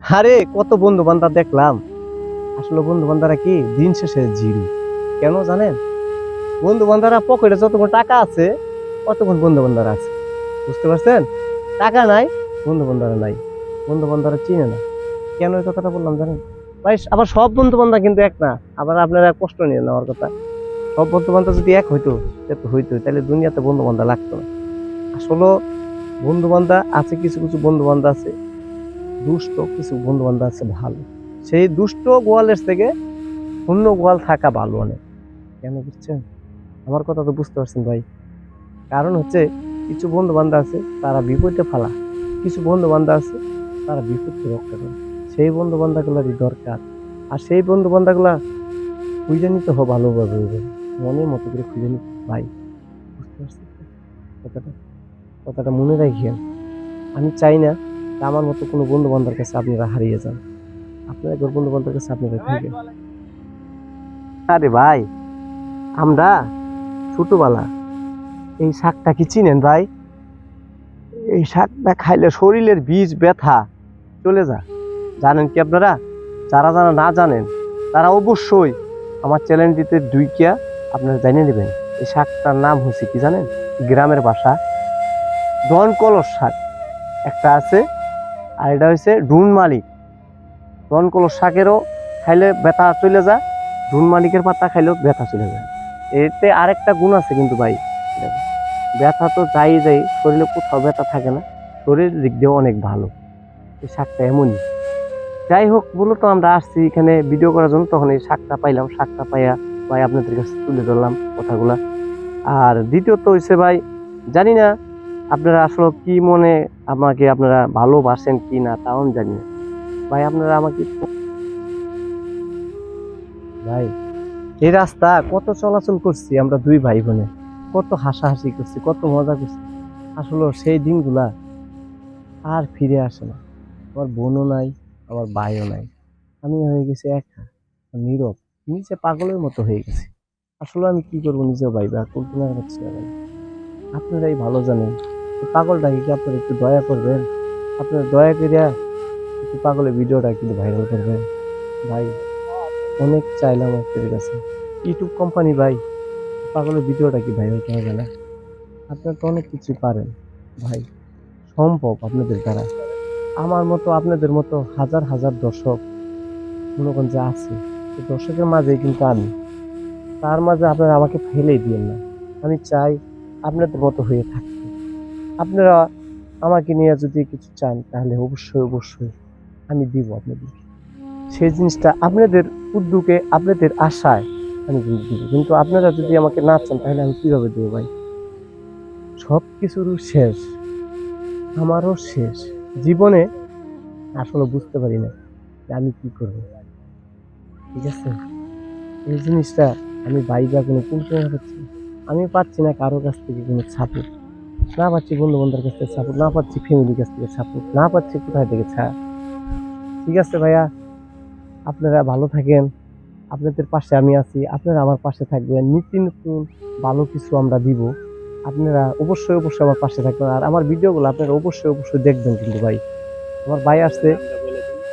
আরে কত বন্ধু বান্ধব দেখলাম। আসলে বন্ধু বান্ধবরা কি দিন শেষে জিরো। কেন জানেন? বন্ধু বান্ধবরা পকেটে যতক্ষণ টাকা আছে ততক্ষণ বন্ধু বান্ধবরা আছে। বুঝতে পারছেন? টাকা নাই, বন্ধু বান্ধবরা নাই। বন্ধু বান্ধবরা চিনে না। কেন এই কথাটা বললাম জানেন? ভাই আবার সব বন্ধু বান্ধব কিন্তু এক না। আবার আপনারা কষ্ট নিয়ে নেওয়ার কথা। সব বন্ধু বান্ধব যদি এক হইতো, সে তো হইতো, তাহলে দুনিয়াতে বন্ধু বান্ধব লাগতো না। আসলে বন্ধু বান্ধব আছে, কিছু কিছু বন্ধু বান্ধব আছে দুষ্ট, কিছু বন্ধু বান্ধব আছে ভালো। সেই দুষ্ট গোয়ালের থেকে শূন্য গোয়াল থাকা ভালো অনেক। কেন বুঝছেন? আমার কথা তো বুঝতে পারছেন ভাই। কারণ হচ্ছে কিছু বন্ধু বান্ধব আছে তারা বিপদে ফেলা, কিছু বন্ধু বান্ধব আছে তারা বিপদকে রক্ষা করে। সেই বন্ধু বান্ধব গুলারই দরকার। আর সেই বন্ধু বান্ধব গুলা খুঁজে নিতে হবে ভালোভাবে, মনের মতো করে খুঁজে নিতে হবে ভাই। বুঝতে পারছেন তো কথাটা? কথাটা মনে রাখিয়েন। আমি চাই না যে আমার মতো কোনো বন্ধু বান্ধবের কাছে আপনারা হারিয়ে যান। আপনার একবার বন্ধু বান্ধবের কাছে আপনারা থাকেন। আরে ভাই, আমরা ছোটবেলা এই শাকটা কি চিনেন ভাই? এই শাকটা খাইলে শরীরের বীজ ব্যথা চলে যায়। জানেন কি আপনারা? যারা যারা না জানেন তারা অবশ্যই আমার চ্যানেলটিতে ঢুকিয়া আপনারা জানিয়ে নেবেন। এই শাকটার নাম হচ্ছে কি জানেন? গ্রামের ভাষা ডন কলস শাক একটা আছে, আর এটা হচ্ছে ডুন মালিক। ডন কলস শাকেরও খাইলে ব্যথা চলে যায়, ডুন মালিকের পাতা খাইলেও ব্যথা চলে যায়। এতে আরেকটা গুণ আছে কিন্তু ভাই, ব্যথা তো যাই যাই, শরীরে কোথাও ব্যথা থাকে না, শরীর দিক দিয়েও অনেক ভালো। এই শাকটা এমনই। যাই হোক, মূলত আমরা আসছি এখানে ভিডিও করার জন্য, তখন এই শাকটা পাইলাম, শাকটা পাইয়া ভাই আপনাদের কাছে তুলে ধরলাম কথাগুলা। আর দ্বিতীয়ত হচ্ছে ভাই, জানি না আপনারা আসলে কি মনে আমাকে আপনারা ভালোবাসেন কি না তাও আমি জানি না ভাই। আপনারা আমাকে ভাই, এই রাস্তা কত চলাচল করছি আমরা দুই ভাই বোনে, কত হাসাহাসি করছি, কত মজা করছি। আসলে সেই দিনগুলা আর ফিরে আসে না। আমার বোনও নাই, আমার ভাইও নাই। আমি হয়ে গেছি একা, নীরব, নিচে পাগলের মতো হয়ে গেছি। আসলে আমি কি করবো নিজেও ভাইবা কল্পনা করছি না ভাই। আপনারাই ভালো জানেন। এই পাগলটাকে কি আপনারা একটু দয়া করবেন? আপনারা দয়া করিয়া একটু পাগলের ভিডিওটা কিন্তু ভাইরাল করবেন ভাই। অনেক চাইলাম আপনাদের কাছে, ইউটিউব কোম্পানি ভাই, পাগলের ভিডিওটা কি ভাইরাল করা যায় না? আপনারা তো অনেক কিছু পারেন ভাই, সম্ভব আপনাদের দ্বারা। আমার মতো আপনাদের মতো হাজার হাজার দর্শক মনে করেন যে আছে, এই দর্শকের মাঝে কিন্তু আমি, তার মাঝে আপনারা আমাকে ফেলেই দিয়েন না। আমি চাই আপনাদের মতো হয়ে থাকতে। আপনারা আমাকে নিয়ে যদি কিছু চান তাহলে অবশ্যই অবশ্যই আমি দিব আপনাদের। সেই জিনিসটা আপনাদের উদ্যোগে, আপনাদের আশায় আমি কিন্তু দিব। কিন্তু আপনারা যদি আমাকে না চান তাহলে আমি কিভাবে দেবো ভাই? সব কিছুরও শেষ, আমারও শেষ। জীবনে আসলে বুঝতে পারি না যে আমি কি করবো। ঠিক আছে, এই জিনিসটা আমি বাইবা কোনো কল্পনা করছি না। আমি পাচ্ছি না কারো কাছ থেকে কোনো সাপোর্ট, না পাচ্ছি বন্ধু বান্ধবের কাছ থেকে সাপোর্ট, না পাচ্ছি ফ্যামিলির কাছ থেকে সাপোর্ট, না পাচ্ছি কোথায় থেকে ছাড়। ঠিক আছে ভাইয়া, আপনারা ভালো থাকেন। আপনাদের পাশে আমি আছি, আপনারা আমার পাশে থাকবেন। নিত্য নতুন ভালো কিছু আমরা দিব। আপনারা অবশ্যই অবশ্যই আমার পাশে থাকবেন। আর আমার ভিডিওগুলো আপনারা অবশ্যই অবশ্যই দেখবেন কিন্তু ভাই। আমার ভাই আসছে,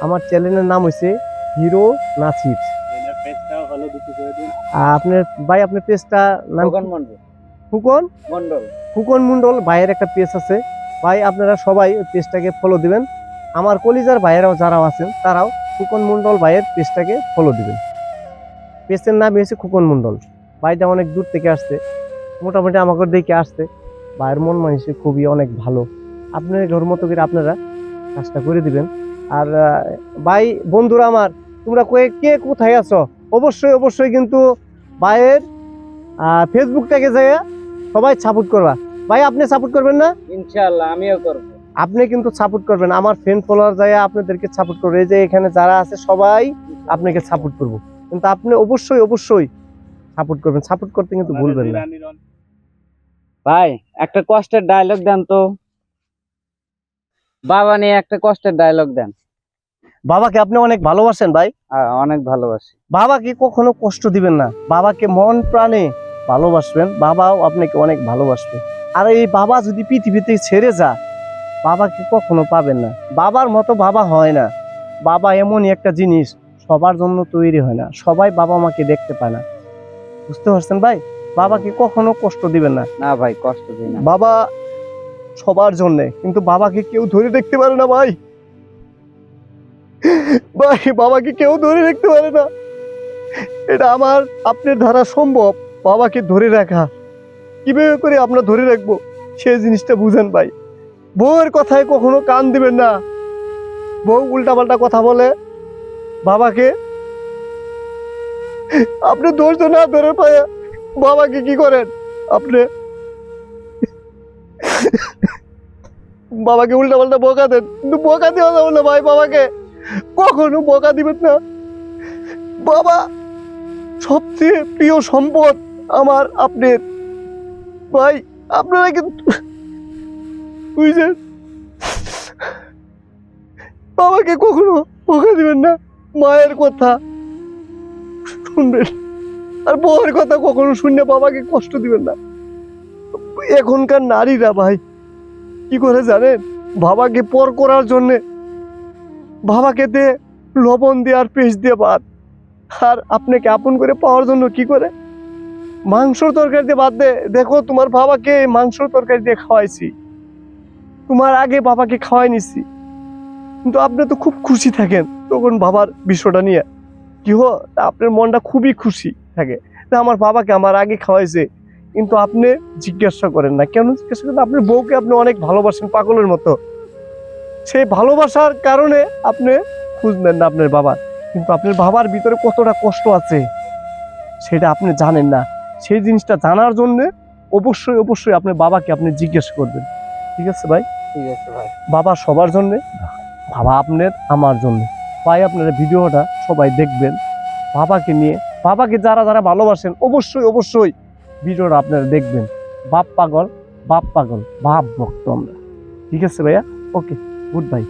আমার চ্যানেলের নাম হয়েছে হিরো নাসির। আপনার ভাই, আপনার পেজটা নাম কি? ফুকন মন্ডল। ফুকন মন্ডল ভাইয়ের একটা পেজ আছে ভাই, আপনারা সবাই ওই পেজটাকে ফলো দিবেন। আমার কলিজার ভাইয়েরাও যারাও আছেন তারাও ফুকন মন্ডল ভাইয়ের পেজটাকে ফলো দিবেন। পেজের নাম হয়েছে ফুকন মন্ডল। ভাইটা অনেক দূর থেকে আসছে, মোটামুটি আমাকে দেখে আসছে। ভাইয়ের মন মানুষ খুবই অনেক ভালো। আপনার ঘর মতো করে আপনারা কাজটা করে দিবেন। আর ভাই বন্ধুরা আমার, তোমরা কে কোথায় আছো অবশ্যই অবশ্যই কিন্তু ভাইয়ের ফেসবুকটাকে যায় সবাই সাপোর্ট করবা। ভাই আপনি সাপোর্ট করবেন না? ইনশাআল্লাহ আমিও করব। আপনি কিন্তু সাপোর্ট করবেন, আমার ফ্রেন্ড ফলোয়ার যায় আপনাদেরকে সাপোর্ট করবে। এই যে এখানে যারা আছে সবাই আপনাকে সাপোর্ট করব, কিন্তু আপনি অবশ্যই অবশ্যই সাপোর্ট করবেন। সাপোর্ট করতে কিন্তু ভুলবেন না ভাই। একটা কষ্টের ডায়লগ দেন তো, বাবা নিয়ে একটা কষ্টের ডায়লগ দেন। বাবাকে আপনি অনেক ভালোবাসেন ভাই? অনেক ভালোবাসি। বাবাকে কখনো কষ্ট দিবেন না, বাবাকে মন প্রাণে ভালোবাসবেন, বাবাও আপনাকে অনেক ভালোবাসবে। আর এই বাবা যদি পৃথিবীতে ছেড়ে যায়, বাবাকে কখনো পাবেন না। বাবার মতো বাবা হয় না। বাবা এমনই একটা জিনিস, সবার জন্য তৈরি হয় না, সবাই বাবা মাকে দেখতে পায় না। বুঝতে পারছেন ভাই? বাবাকে কখনো কষ্ট দিবেন না। না ভাই, কষ্ট দিই না। বাবা সবার জন্য, কিন্তু বাবাকে কেউ ধরে দেখতে পারে না ভাই। ভাই বাবাকে কেউ ধরে রাখতে পারে না, এটা আমার আপনার দ্বারা সম্ভব। বাবাকে ধরে রাখা কিভাবে করে আমরা ধরে রাখবো সেই জিনিসটা বুঝেন ভাই। বউয়ের কথায় কখনো কান দিবেন না। বউ উল্টাপাল্টা কথা বলে, বাবাকে আপনি ধৈর্য না ধরে পায় বাবাকে কি করেন আপনি? বাবাকে উল্টাপাল্টা বকা দেন, কিন্তু বকা দেওয়া যাবে না ভাই। বাবাকে কখনো বকা দিবেন না। বাবা সবচেয়ে প্রিয় সম্পদ আমার আপনার ভাই। আপনারা কিন্তু বুঝছেন, বাবাকে কখনো বকা দিবেন না। মায়ের কথা শুনবেন, আর বউয়ের কথা কখনো শুনে বাবাকে কষ্ট দিবেন না। এখনকার নারীরা ভাই কি করে জানেন, বাবাকে পর করার জন্য বাবাকে দে লবণ দিয়ে আর পেস্ট দিয়ে ভাত, আর আপনাকে আপন করে পাওয়ার জন্য কি করে মাংসর তরকারি দিয়ে ভাত দে। দেখো তোমার বাবাকে মাংসর তরকারি দিয়ে খাওয়াইছি, তোমার আগে বাবাকে খাওয়াই নিছি, কিন্তু আপনি তো খুব খুশি থাকেন তখন বাবার বিষয়টা নিয়ে। কি হো, তা আপনার মনটা খুবই খুশি থাকে, তা আমার বাবাকে আমার আগে খাওয়াইছে। কিন্তু আপনি জিজ্ঞাসা করেন না কেন? জিজ্ঞাসা করেন আপনার বউকে আপনি অনেক ভালোবাসেন পাগলের মতো, সেই ভালোবাসার কারণে আপনি খোঁজ নেন না আপনার বাবার। কিন্তু আপনার বাবার ভিতরে কতটা কষ্ট আছে সেটা আপনি জানেন না। সেই জিনিসটা জানার জন্য অবশ্যই অবশ্যই আপনার বাবাকে আপনি জিজ্ঞেস করবেন। ঠিক আছে ভাই? ঠিক আছে ভাই। বাবা সবার জন্য, বাবা আপনার আমার জন্য। ভাই আপনারা ভিডিওটা সবাই দেখবেন বাবাকে নিয়ে। বাবাকে যারা যারা ভালোবাসেন অবশ্যই অবশ্যই ভিডিওটা আপনারা দেখবেন। বাপ পাগল, বাপ পাগল, বাপ ভক্ত আমরা। ঠিক আছে ভাইয়া? ওকে, গুড বাই।